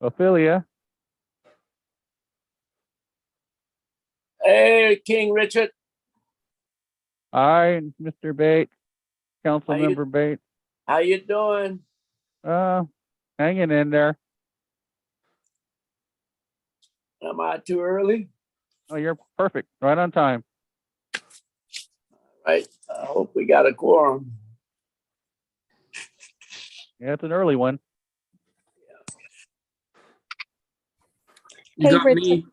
Ophelia. Hey, King Richard. Hi, Mr. Bates, Council How you- Member Bates. How you doing? Hanging in there. Am I too early? Oh, you're perfect. Right on time. Right. I hope we got a quorum. Yeah, it's an early one. You Hey, got Richard. me.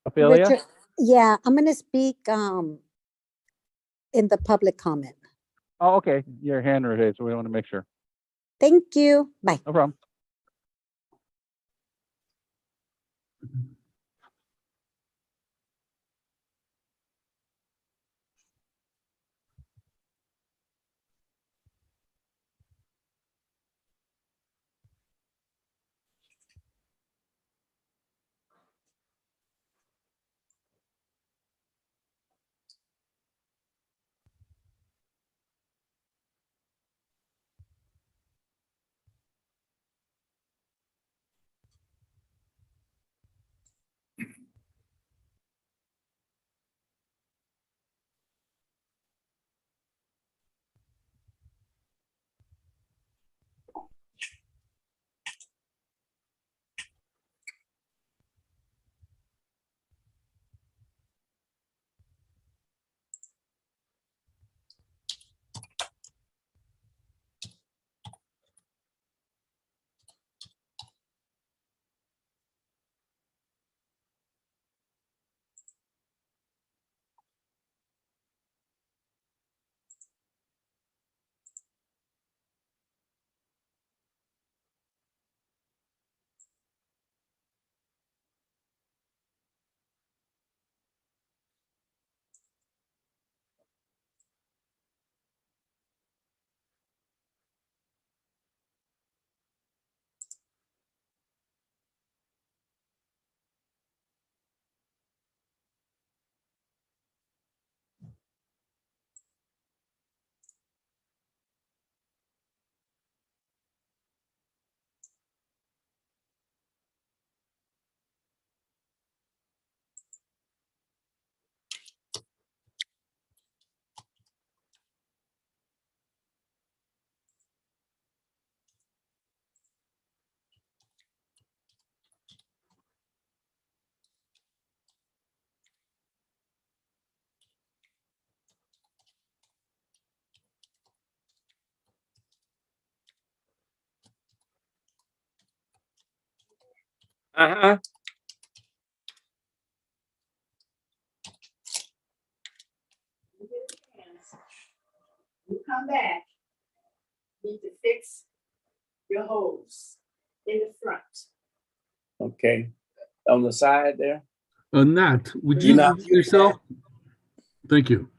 Ophelia? Richard, yeah, I'm going to speak in the public comment. Oh, okay. Your hand raised, so we want to make sure. Thank you. Bye. No problem. Uh-huh. You come back, need to fix your hose in the front. Okay. On the side there. Nat, would You're you not- mute yourself? Thank you.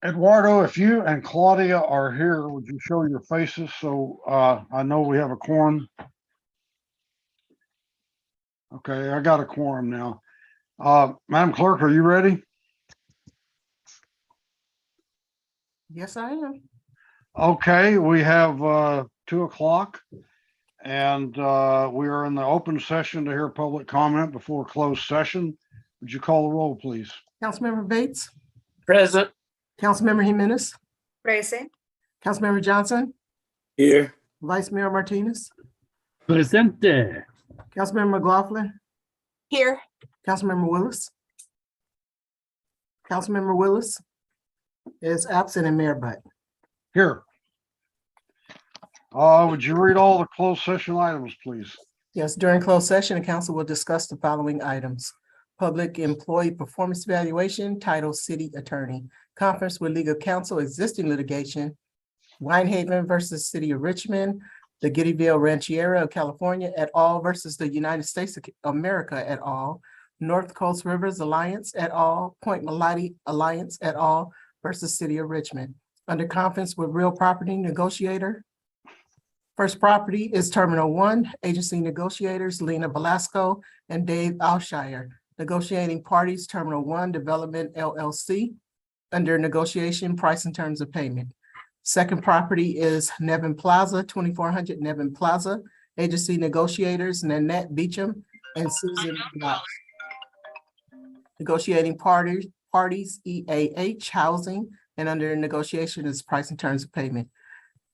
Eduardo, if you and Claudia are here, would you show your faces so I know we have a quorum? Okay, I got a quorum now. Madam Clerk, are you ready? Yes, I am. Okay, we have 2:00 and we are in the open session to hear public comment before closed session. Would you call the roll, please? Councilmember Bates, Present. Councilmember Jimenez, Present. Councilmember Johnson, Here. Vice Mayor Martinez, Presente. Councilmember McLaughlin, Here. Councilmember Willis. Councilmember Willis is absent and Mayor Butt. Here. Would you read all the closed session items, please? Yes, during closed session, the council will discuss the following items. Public employee performance evaluation, title city attorney, conference with legal counsel, existing litigation, Winehaven versus City of Richmond, the Giddyville Rancheria of California et al. Versus the United States of America et al., North Coast Rivers Alliance et al., Point Melody Alliance et al. Versus City of Richmond. Under conference with real property negotiator. First property is Terminal One, agency negotiators Lena Velasco and Dave Alshire. Negotiating parties, Terminal One Development LLC. Under negotiation, price and terms of payment. Second property is Nevin Plaza, 2400 Nevin Plaza. Agency negotiators Nanette Beecham and Susan Knox. Negotiating parties EAH Housing, and under negotiation is price and terms of payment.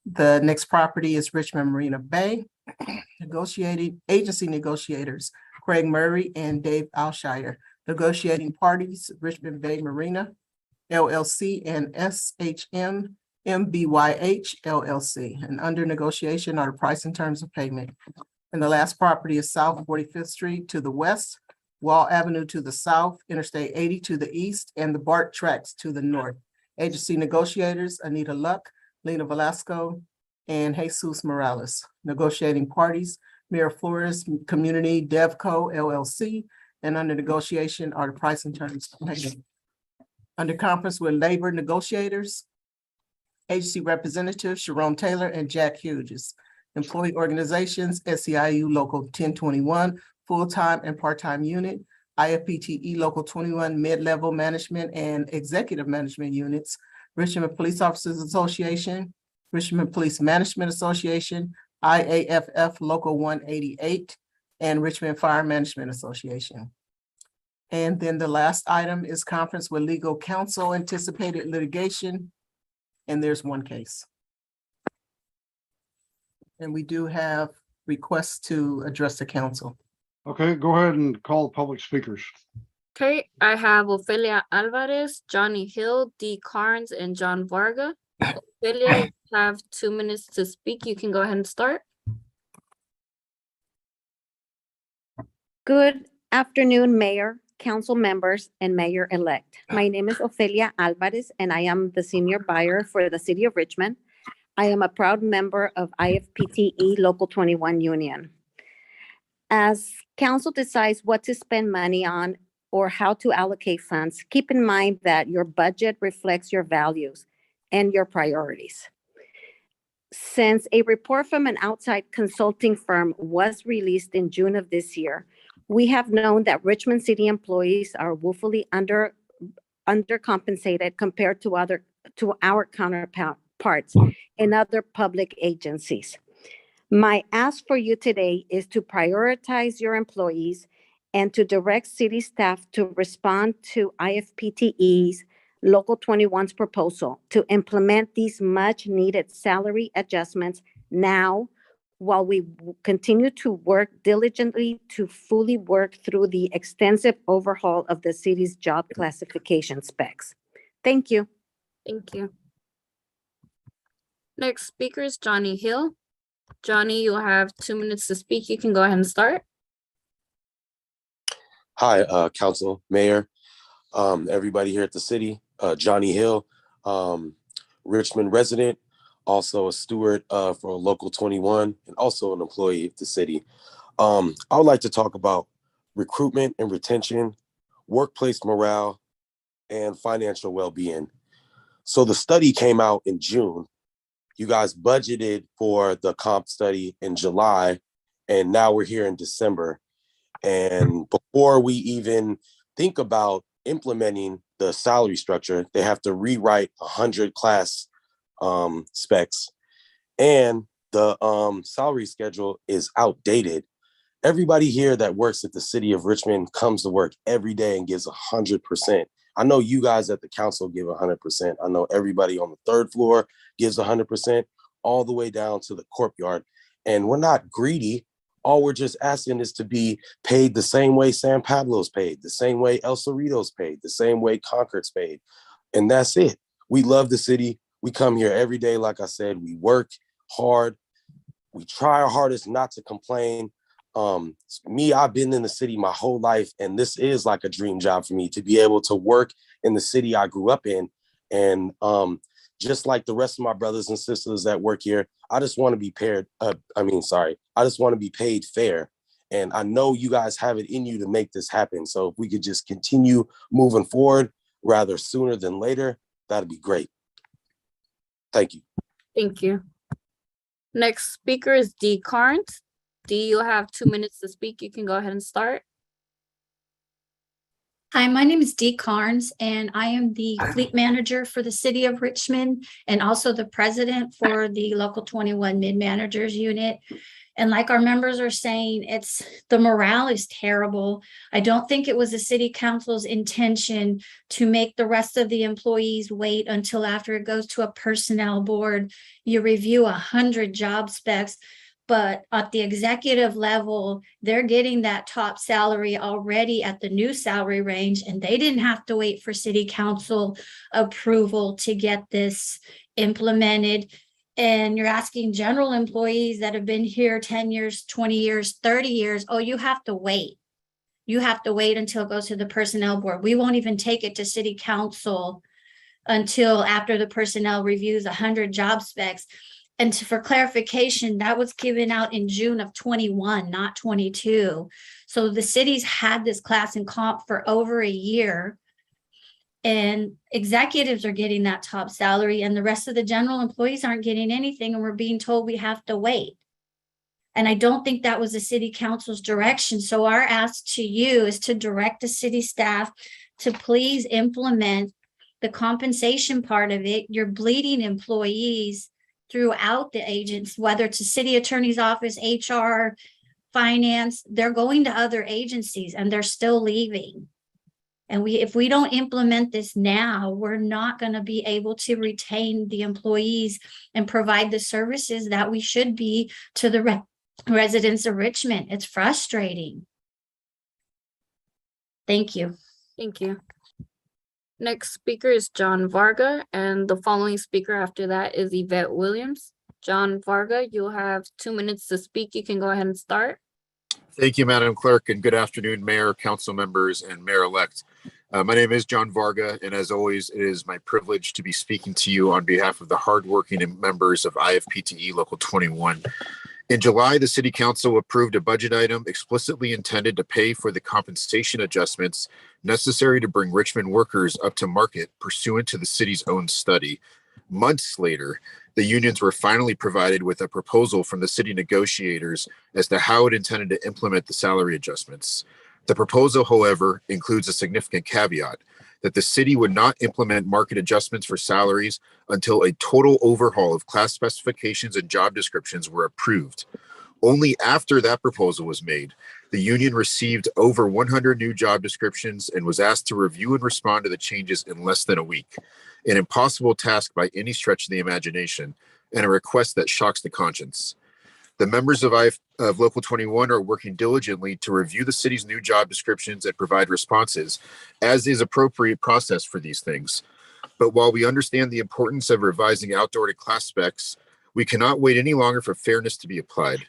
The next property is Richmond Marina Bay. Negotiating agency negotiators Craig Murray and Dave Alshire. Negotiating parties Richmond Bay Marina LLC and SHM MBYH LLC, and under negotiation are the price and terms of payment. And the last property is South 45th Street to the west, Wall Avenue to the south, Interstate 80 to the east, and the BART tracks to the north. Agency negotiators Anita Luck, Lena Velasco, and Jesus Morales. Negotiating parties Mira Flores Community Devco LLC, and under negotiation are the price and terms of payment. Under conference with labor negotiators, agency representatives Sharon Taylor and Jack Hughes. Employee organizations, SEIU Local 1021, full-time and part-time unit, IFPTE Local 21, mid-level management and executive management units, Richmond Police Officers Association, Richmond Police Management Association, IAFF Local 188, and Richmond Fire Management Association. And then the last item is conference with legal counsel, anticipated litigation, and there's one case. And we do have requests to address the council. Okay, go ahead and call the public speakers. Okay, I have Ofelia Alvarez, Johnny Hill, D. Carnes, and John Varga. Ofelia, you have 2 minutes to speak. You can go ahead and start. Good afternoon, Mayor, council members, and Mayor-elect. My name is Ofelia Alvarez, and I am the senior buyer for the City of Richmond. I am a proud member of IFPTE Local 21 Union. As council decides what to spend money on or how to allocate funds, keep in mind that your budget reflects your values and your priorities. Since a report from an outside consulting firm was released in June of this year, we have known that Richmond City employees are woefully undercompensated compared to our counterparts in other public agencies. My ask for you today is to prioritize your employees and to direct city staff to respond to IFPTE's Local 21's proposal to implement these much-needed salary adjustments now while we continue to work diligently to fully work through the extensive overhaul of the city's job classification specs. Thank you. Thank you. Next speaker is Johnny Hill. Johnny, you have 2 minutes to speak. You can go ahead and start. Hi, Council, Mayor, everybody here at the city. Johnny Hill, Richmond resident, also a steward for Local 21, and also an employee of the city. I would like to talk about recruitment and retention, workplace morale, and financial well-being. So the study came out in June. You guys budgeted for the comp study in July, and now we're here in December. And before we even think about implementing the salary structure, they have to rewrite 100 class specs, and the salary schedule is outdated. Everybody here that works at the city of Richmond comes to work every day and gives 100%. I know you guys at the council give 100%. I know everybody on the third floor gives 100%, all the way down to the courtyard. And we're not greedy. All we're just asking is to be paid the same way San Pablo's paid, the same way El Cerrito's paid, the same way Concord's paid. And that's it. We love the city. We come here every day. Like I said, we work hard. We try our hardest not to complain. I've been in the city my whole life, and this is like a dream job for me to be able to work in the city I grew up in. And just like the rest of my brothers and sisters that work here, I just want to be paired. I just want to be paid fair. And I know you guys have it in you to make this happen. So if we could just continue moving forward rather sooner than later, that'd be great. Thank you. Thank you. Next speaker is D. Carnes. D, you'll have 2 minutes to speak. You can go ahead and start. Hi, my name is Dee Carnes, and I am the fleet manager for the city of Richmond and also the president for the Local 21 Mid-Managers Unit. And like our members are saying, the morale is terrible. I don't think it was the city council's intention to make the rest of the employees wait until after it goes to a personnel board. You review 100 job specs. But at the executive level, they're getting that top salary already at the new salary range, and they didn't have to wait for city council approval to get this implemented. And you're asking general employees that have been here 10 years, 20 years, 30 years, oh, you have to wait. You have to wait until it goes to the personnel board. We won't even take it to city council until after the personnel reviews 100 job specs. And for clarification, that was given out in June of 21, not 22. So the city's had this class and comp for over a year. And executives are getting that top salary, and the rest of the general employees aren't getting anything, and we're being told we have to wait. And I don't think that was the city council's direction. So our ask to you is to direct the city staff to please implement the compensation part of it. You're bleeding employees throughout the agents, whether it's a city attorney's office, HR, finance, they're going to other agencies and they're still leaving. And if we don't implement this now, we're not going to be able to retain the employees and provide the services that we should be to the residents of Richmond. It's frustrating. Thank you. Thank you. Next speaker is John Varga, and the following speaker after that is Yvette Williams. John Varga, you'll have 2 minutes to speak. You can go ahead and start. Thank you, Madam Clerk, and good afternoon, Mayor, Council members, and Mayor-elect. My name is John Varga, and as always, it is my privilege to be speaking to you on behalf of the hardworking members of IFPTE Local 21. In July, the City Council approved a budget item explicitly intended to pay for the compensation adjustments necessary to bring Richmond workers up to market pursuant to the city's own study. Months later, the unions were finally provided with a proposal from the city negotiators as to how it intended to implement the salary adjustments. The proposal, however, includes a significant caveat that the city would not implement market adjustments for salaries until a total overhaul of class specifications and job descriptions were approved. Only after that proposal was made, the union received over 100 new job descriptions and was asked to review and respond to the changes in less than a week. An impossible task by any stretch of the imagination, and a request that shocks the conscience. The members of Local 21 are working diligently to review the city's new job descriptions and provide responses, as is appropriate process for these things. But while we understand the importance of revising outdoor to class specs, we cannot wait any longer for fairness to be applied.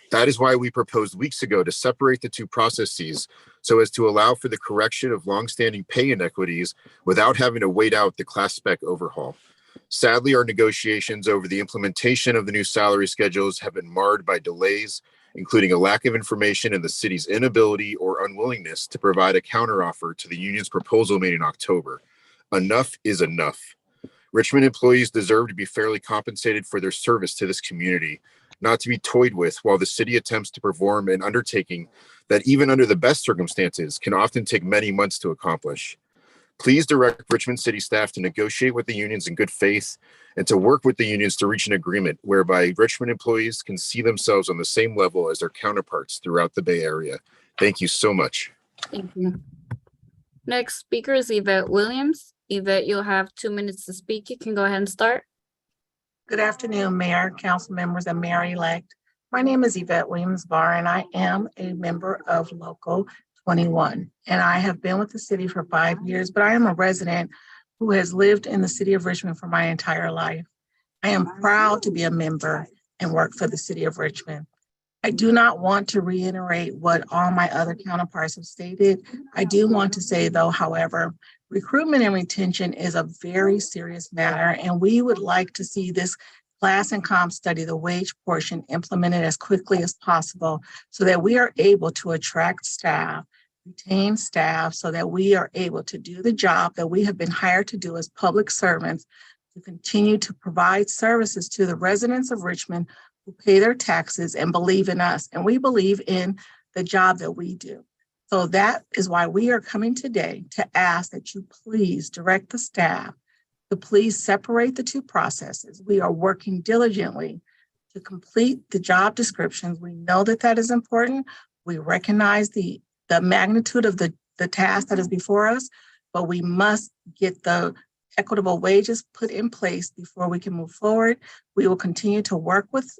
That is why we proposed weeks ago to separate the two processes so as to allow for the correction of longstanding pay inequities without having to wait out the class spec overhaul. Sadly, our negotiations over the implementation of the new salary schedules have been marred by delays, including a lack of information and the city's inability or unwillingness to provide a counteroffer to the union's proposal made in October. Enough is enough. Richmond employees deserve to be fairly compensated for their service to this community. not to be toyed with while the city attempts to perform an undertaking that even under the best circumstances can often take many months to accomplish. Please direct Richmond City staff to negotiate with the unions in good faith and to work with the unions to reach an agreement whereby Richmond employees can see themselves on the same level as their counterparts throughout the Bay Area. Thank you so much. Thank you. Next speaker is Yvette Williams. Yvette, you'll have 2 minutes to speak. You can go ahead and start. Good afternoon, Mayor, council members, and Mayor-elect. My name is Yvette Williams Barr, and I am a member of Local 21. And I have been with the city for 5 years, but I am a resident who has lived in the city of Richmond for my entire life. I am proud to be a member and work for the city of Richmond. I do not want to reiterate what all my other counterparts have stated. I do want to say, though, however, recruitment and retention is a very serious matter, and we would like to see this class and comp study, the wage portion, implemented as quickly as possible so that we are able to attract staff, retain staff, so that we are able to do the job that we have been hired to do as public servants, to continue to provide services to the residents of Richmond who pay their taxes and believe in us. And we believe in the job that we do. So that is why we are coming today to ask that you please direct the staff to please separate the two processes. We are working diligently to complete the job descriptions. We know that that is important. We recognize the magnitude of the task that is before us, but we must get the equitable wages put in place before we can move forward. We will continue to work with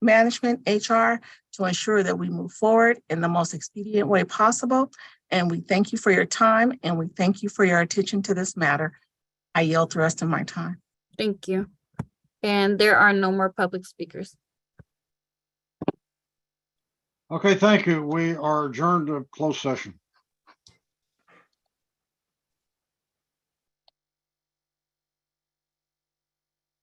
management, HR, to ensure that we move forward in the most expedient way possible. And we thank you for your time, and we thank you for your attention to this matter. I yield the rest of my time. Thank you. And there are no more public speakers. Okay, thank you. We are adjourned to closed session.